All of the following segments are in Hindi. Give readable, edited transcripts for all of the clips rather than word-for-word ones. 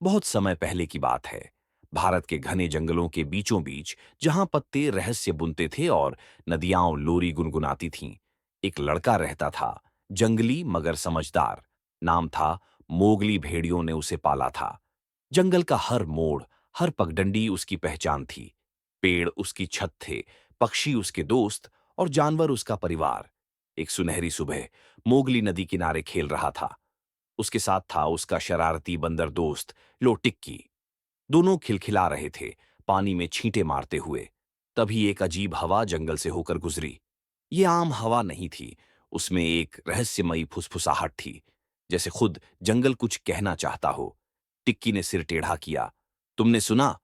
बहुत समय पहले की बात है। भारत के घने जंगलों के बीचों बीच, जहां पत्ते रहस्य बुनते थे और नदियां लोरी गुनगुनाती थीं, एक लड़का रहता था। जंगली मगर समझदार। नाम था मोगली। भेड़ियों ने उसे पाला था। जंगल का हर मोड़, हर पगडंडी उसकी पहचान थी। पेड़ उसकी छत थे, पक्षी उसके दोस्त और जानवर उसका परिवार। एक सुनहरी सुबह मोगली नदी किनारे खेल रहा था। उसके साथ था उसका शरारती बंदर दोस्त लो टिक्की। दोनों खिलखिला रहे थे, पानी में छींटे मारते हुए। तभी एक अजीब हवा जंगल से होकर गुजरी। ये आम हवा नहीं थी। उसमें एक रहस्यमयी फुसफुसाहट थी, जैसे खुद जंगल कुछ कहना चाहता हो। टिक्की ने सिर टेढ़ा किया। तुमने सुना?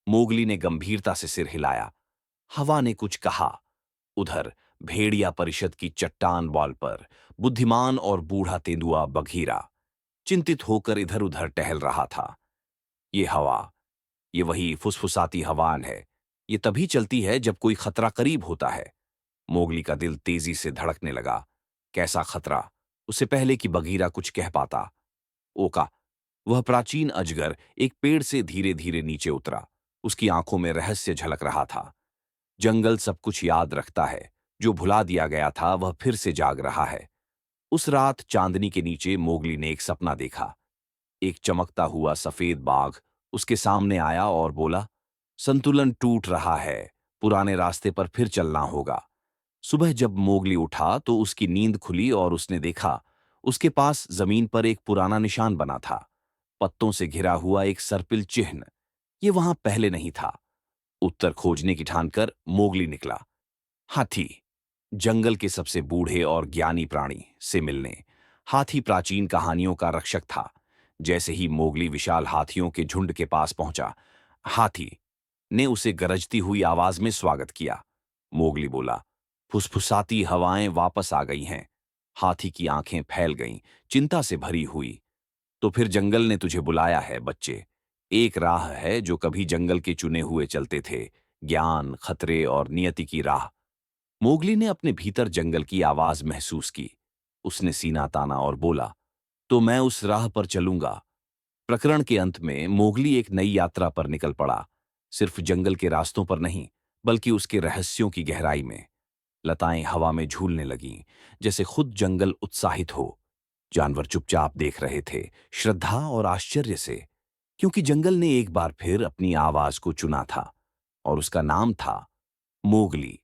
मोगली ने गंभीरता से सिर हिलाया। हवा ने कुछ कहा। उधर भेड़िया परिषद की चट्टान वॉल पर बुद्धिमान और बूढ़ा तेंदुआ बघीरा चिंतित होकर इधर उधर टहल रहा था। ये हवा, ये वही फुसफुसाती हवान है। ये तभी चलती है जब कोई खतरा करीब होता है। मोगली का दिल तेजी से धड़कने लगा। कैसा खतरा? उससे पहले कि बगीरा कुछ कह पाता, ओका, वह प्राचीन अजगर एक पेड़ से धीरे धीरे नीचे उतरा। उसकी आंखों में रहस्य झलक रहा था। जंगल सब कुछ याद रखता है। जो भुला दिया गया था वह फिर से जाग रहा है। उस रात चांदनी के नीचे मोगली ने एक सपना देखा। एक चमकता हुआ सफेद बाघ उसके सामने आया और बोला, संतुलन टूट रहा है, पुराने रास्ते पर फिर चलना होगा। सुबह जब मोगली उठा तो उसकी नींद खुली और उसने देखा, उसके पास जमीन पर एक पुराना निशान बना था। पत्तों से घिरा हुआ एक सर्पिल चिन्ह। ये वहां पहले नहीं था। उत्तर खोजने की ठानकर मोगली निकला। हाथी, जंगल के सबसे बूढ़े और ज्ञानी प्राणी से मिलने। हाथी प्राचीन कहानियों का रक्षक था। जैसे ही मोगली विशाल हाथियों के झुंड के पास पहुंचा, हाथी ने उसे गरजती हुई आवाज में स्वागत किया। मोगली बोला, फुसफुसाती हवाएं वापस आ गई हैं। हाथी की आंखें फैल गईं, चिंता से भरी हुई। तो फिर जंगल ने तुझे बुलाया है बच्चे। एक राह है जो कभी जंगल के चुने हुए चलते थे, ज्ञान, खतरे और नियति की राह। मोगली ने अपने भीतर जंगल की आवाज महसूस की। उसने सीना ताना और बोला, तो मैं उस राह पर चलूंगा। प्रकरण के अंत में मोगली एक नई यात्रा पर निकल पड़ा। सिर्फ जंगल के रास्तों पर नहीं, बल्कि उसके रहस्यों की गहराई में। लताएं हवा में झूलने लगीं, जैसे खुद जंगल उत्साहित हो। जानवर चुपचाप देख रहे थे, श्रद्धा और आश्चर्य से, क्योंकि जंगल ने एक बार फिर अपनी आवाज को चुना था। और उसका नाम था मोगली।